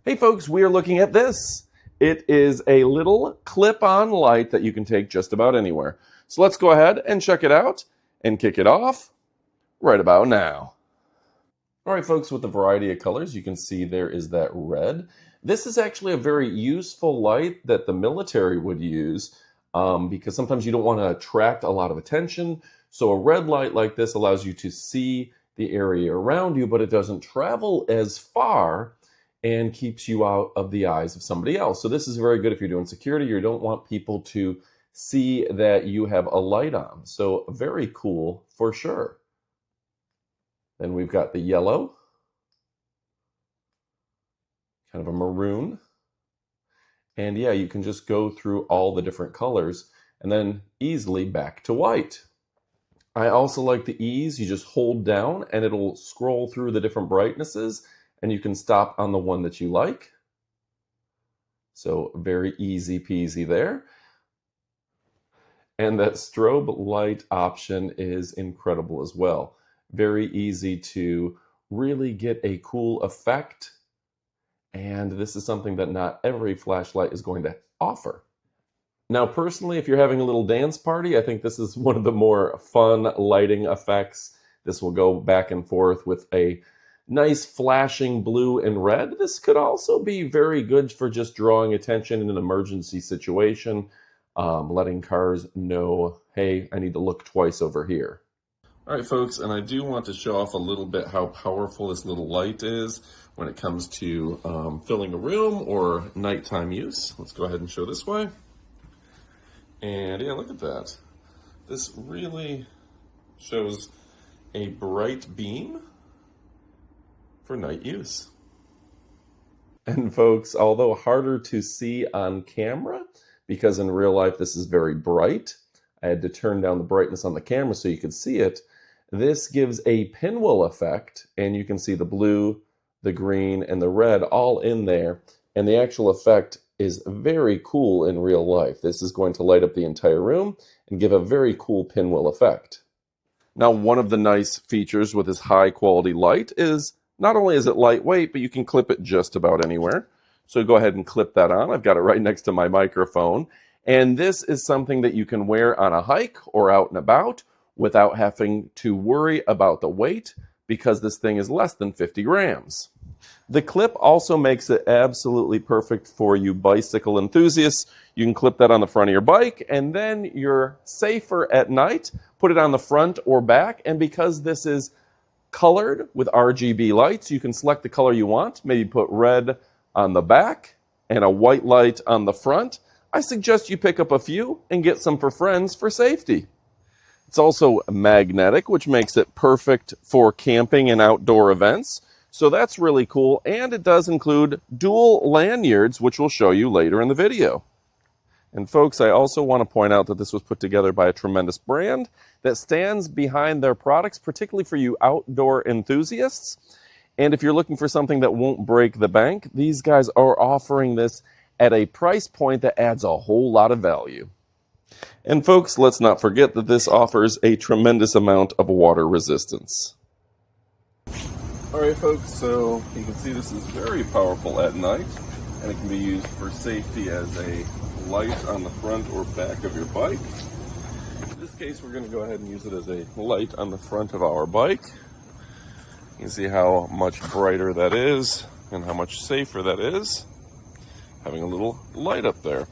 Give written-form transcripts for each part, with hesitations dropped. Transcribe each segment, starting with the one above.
Hey folks, we are looking at this. It is a little clip-on light that you can take just about anywhere. So let's go ahead and check it out and kick it off right about now. All right folks, with a variety of colors, you can see there is that red. This is actually a very useful light that the military would use because sometimes you don't want to attract a lot of attention. So a red light like this allows you to see the area around you, but it doesn't travel as far and keeps you out of the eyes of somebody else. So this is very good if you're doing security. You don't want people to see that you have a light on. So very cool for sure. Then we've got the yellow, kind of a maroon. And yeah, you can just go through all the different colors and then easily back to white. I also like the ease. You just hold down and it'll scroll through the different brightnesses and you can stop on the one that you like. So very easy peasy there. And that strobe light option is incredible as well. Very easy to really get a cool effect. And this is something that not every flashlight is going to offer. Now, personally, if you're having a little dance party, I think this is one of the more fun lighting effects. This will go back and forth with a nice flashing blue and red. This could also be very good for just drawing attention in an emergency situation, letting cars know, hey, I need to look twice over here. All right, folks, and I do want to show off a little bit how powerful this little light is when it comes to filling a room or nighttime use. Let's go ahead and show this way. And yeah, look at that. This really shows a bright beam for night use. And folks, although harder to see on camera, because in real life this is very bright, I had to turn down the brightness on the camera so you could see it. This gives a pinwheel effect, and you can see the blue, the green, and the red all in there. And the actual effect is very cool in real life. This is going to light up the entire room and give a very cool pinwheel effect. Now, one of the nice features with this high quality light is not only is it lightweight, but you can clip it just about anywhere. So go ahead and clip that on. I've got it right next to my microphone. And this is something that you can wear on a hike or out and about without having to worry about the weight because this thing is less than 50 grams. The clip also makes it absolutely perfect for you bicycle enthusiasts. You can clip that on the front of your bike and then you're safer at night. Put it on the front or back, and because this is colored with RGB lights, you can select the color you want. Maybe put red on the back and a white light on the front. I suggest you pick up a few and get some for friends for safety. It's also magnetic, which makes it perfect for camping and outdoor events. So that's really cool, and it does include dual lanyards, which we'll show you later in the video. And folks, I also want to point out that this was put together by a tremendous brand that stands behind their products, particularly for you outdoor enthusiasts. And if you're looking for something that won't break the bank, these guys are offering this at a price point that adds a whole lot of value. And folks, let's not forget that this offers a tremendous amount of water resistance. All right, folks, so you can see this is very powerful at night, and it can be used for safety as a light on the front or back of your bike. In this case, we're going to go ahead and use it as a light on the front of our bike. You can see how much brighter that is and how much safer that is, having a little light up there.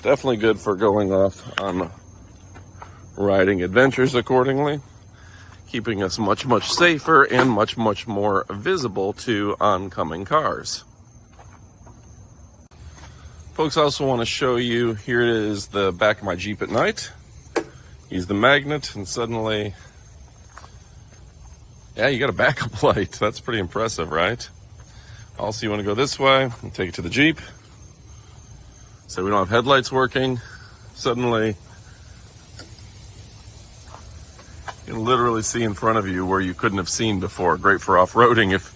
Definitely good for going off on riding adventures accordingly, keeping us much, much safer and much, much more visible to oncoming cars. Folks, I also want to show you, here is the back of my Jeep at night. Use the magnet and suddenly, yeah, you got a backup light. That's pretty impressive, right? Also, you want to go this way and take it to the Jeep. So we don't have headlights working. Suddenly, you can literally see in front of you where you couldn't have seen before. Great for off-roading if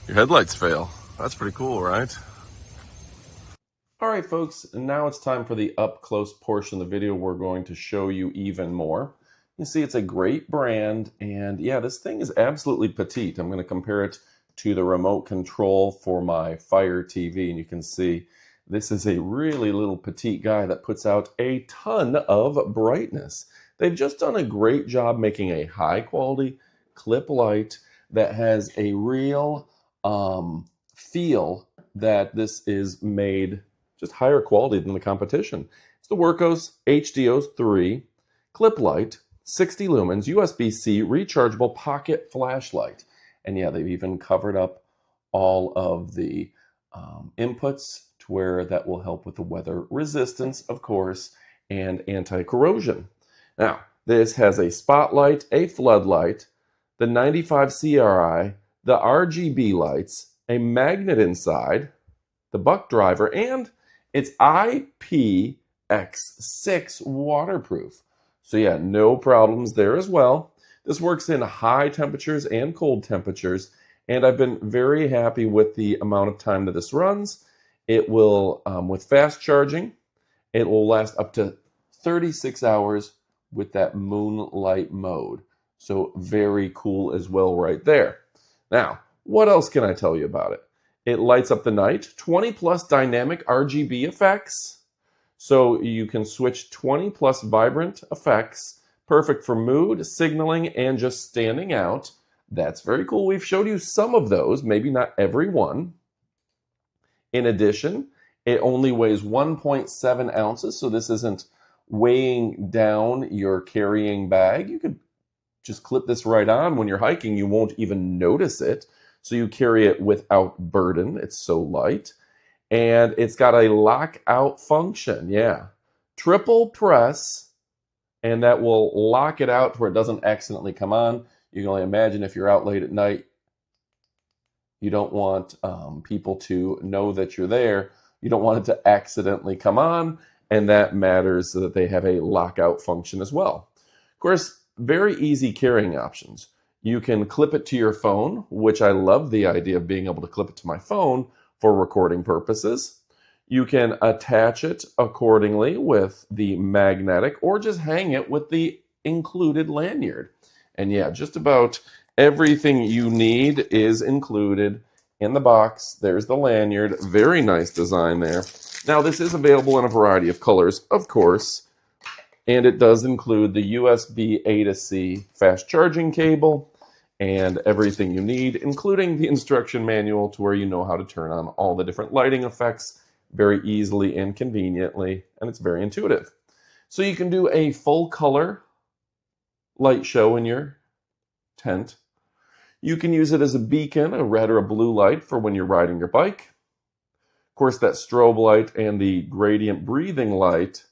your headlights fail. That's pretty cool, right? All right, folks, now it's time for the up-close portion of the video. We're going to show you even more. You see, it's a great brand, and yeah, this thing is absolutely petite. I'm going to compare it to the remote control for my Fire TV, and you can see this is a really little petite guy that puts out a ton of brightness. They've just done a great job making a high quality clip light that has a real feel that this is made just higher quality than the competition. It's the WURKKOS HD03 clip light, 60 lumens, USB-C rechargeable pocket flashlight. And yeah, they've even covered up all of the inputs to where that will help with the weather resistance, of course, and anti-corrosion. Now, this has a spotlight, a floodlight, the 95 CRI, the RGB lights, a magnet inside, the buck driver, and it's IPX6 waterproof. So yeah, no problems there as well. This works in high temperatures and cold temperatures, and I've been very happy with the amount of time that this runs. It will, with fast charging, it will last up to 36 hours with that moonlight mode. So very cool as well right there. Now, what else can I tell you about it? It lights up the night, 20 plus dynamic RGB effects. So you can switch 20 plus vibrant effects, perfect for mood, signaling, and just standing out. That's very cool. We've showed you some of those, maybe not every one. In addition, it only weighs 1.7 ounces, so this isn't weighing down your carrying bag. You could just clip this right on when you're hiking. You won't even notice it. So you carry it without burden. It's so light. And it's got a lockout function. Yeah. Triple press, and that will lock it out where it doesn't accidentally come on. You can only imagine if you're out late at night, you don't want people to know that you're there. You don't want it to accidentally come on, and that matters so that they have a lockout function as well. Of course, very easy carrying options. You can clip it to your phone, which I love the idea of being able to clip it to my phone for recording purposes. You can attach it accordingly with the magnetic or just hang it with the included lanyard. And yeah, just about everything you need is included in the box. There's the lanyard. Very nice design there. Now, this is available in a variety of colors, of course, and it does include the USB A to C fast charging cable and everything you need, including the instruction manual to where you know how to turn on all the different lighting effects very easily and conveniently, and it's very intuitive. So you can do a full color light show in your tent. You can use it as a beacon, a red or a blue light for when you're riding your bike. Of course, that strobe light and the gradient breathing light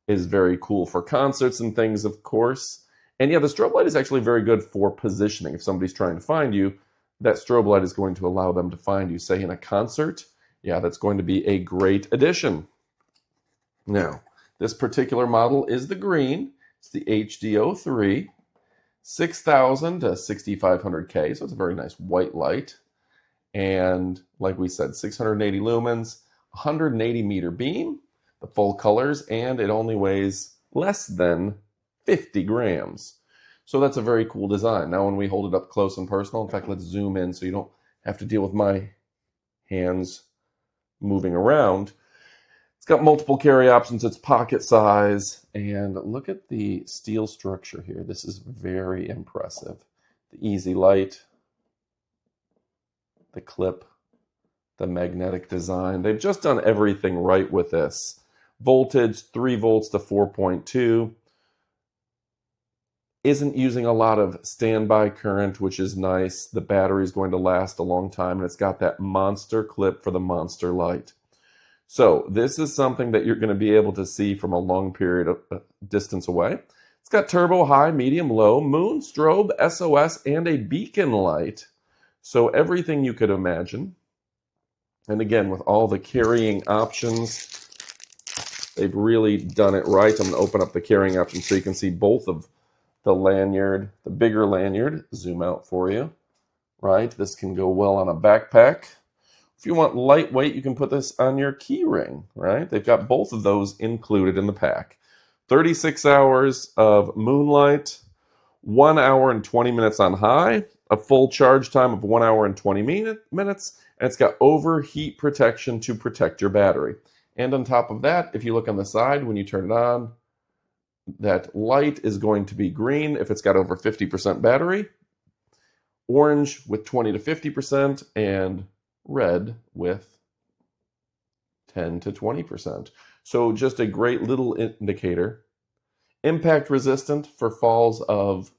is very cool for concerts and things, of course. And yeah, the strobe light is actually very good for positioning. If somebody's trying to find you, that strobe light is going to allow them to find you, say in a concert. Yeah, that's going to be a great addition. Now, this particular model is the green. It's the HD03, 6,000 to 6,500K, so it's a very nice white light. And like we said, 680 lumens, 180 meter beam, the full colors, and it only weighs less than 50 grams. So that's a very cool design. Now when we hold it up close and personal, in fact, let's zoom in so you don't have to deal with my hands moving around. It's got multiple carry options. It's pocket size. And look at the steel structure here. This is very impressive. The easy light, the clip, the magnetic design. They've just done everything right with this. Voltage, 3 volts to 4.2. Isn't using a lot of standby current, which is nice. The battery is going to last a long time, and it's got that monster clip for the monster light. So this is something that you're going to be able to see from a long period of distance away. It's got turbo, high, medium, low, moon, strobe, SOS, and a beacon light. So everything you could imagine. And again, with all the carrying options, they've really done it right. I'm going to open up the carrying options so you can see both of the lanyard, the bigger lanyard, zoom out for you, right? This can go well on a backpack. If you want lightweight, you can put this on your key ring, right? They've got both of those included in the pack. 36 hours of moonlight, 1 hour and 20 minutes on high, a full charge time of 1 hour and 20 minutes, and it's got overheat protection to protect your battery. And on top of that, if you look on the side, when you turn it on, that light is going to be green if it's got over 50% battery, orange with 20 to 50%, and red with 10 to 20%. So just a great little indicator. Impact resistant for falls of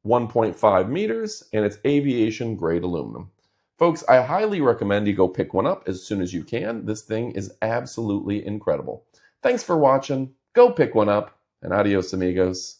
1.5 meters, and it's aviation grade aluminum. Folks, I highly recommend you go pick one up as soon as you can. This thing is absolutely incredible. Thanks for watching. Go pick one up, and adios amigos.